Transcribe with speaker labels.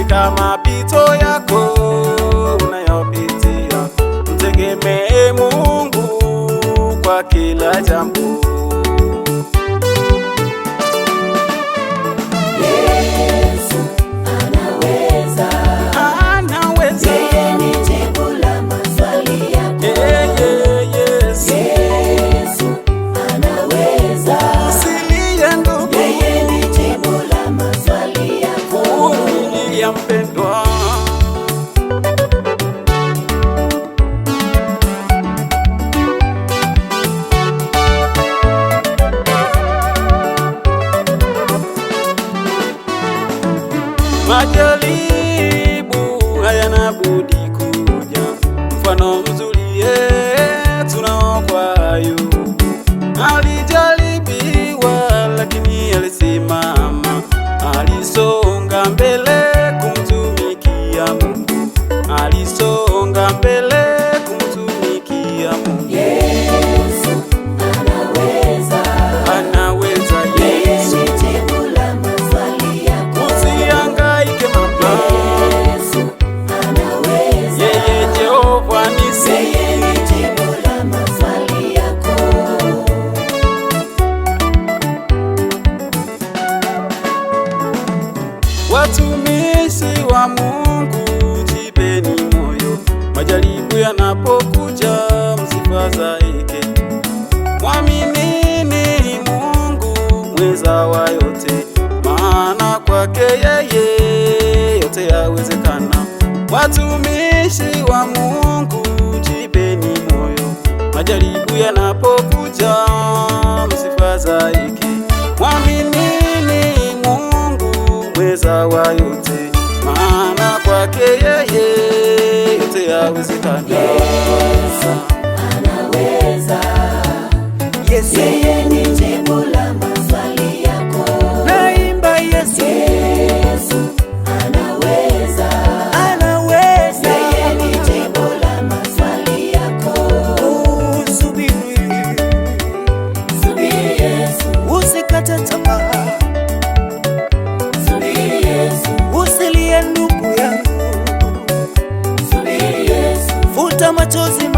Speaker 1: katika mapito yako unayopitia, mtegemee Mungu kwa kila jambo.
Speaker 2: Yesu anaweza,
Speaker 1: Anaweza.
Speaker 2: yeye ni jibu la maswali yako.
Speaker 1: Yesu.
Speaker 2: Yesu anaweza,
Speaker 1: Usilie ndugu,
Speaker 2: yeye ni jibu la maswali yako.
Speaker 1: vumilia mpendwa. Majaribu hayana budi kuja, mfano mzuri tunao kwa Ayubu. Alijaribiwa lakini alisimama, alisonga mbele kumtumikia Mungu, alisonga mbele kumtumikia Mungu.
Speaker 2: Yesu anaweza,
Speaker 1: Anaweza
Speaker 2: yeye
Speaker 1: Yesu,
Speaker 2: ni jibu la maswali yako.
Speaker 1: usihangaike mama,
Speaker 2: Yesu anaweza,
Speaker 1: yeye Jehova nisi.
Speaker 2: yeye ni jibu la maswali yako.
Speaker 1: Watumishi wa Mungu, jipeni moyo, majaribu yanapokuja msifadhaike. Mwaminini Mungu mweza wa yote, maana kwake yeye yote yawezekana. Watumishi wa Mungu, jipeni moyo, majaribu yanapokuja msifadhaike. Mwaminini Mungu mweza wa yote, maana kwake yeye yote yawezekana.
Speaker 2: Yesu anaweza, yeye ni jibu la maswali yako.
Speaker 1: Naimba Yesu,
Speaker 2: Yesu anaweza, yeye ni jibu la maswali yako.
Speaker 1: Subiri,
Speaker 2: Subiri Yesu,
Speaker 1: usikate tamaa,
Speaker 2: subiri Yesu,
Speaker 1: usilie ndugu yangu,
Speaker 2: subiri Yesu,
Speaker 1: futa machozi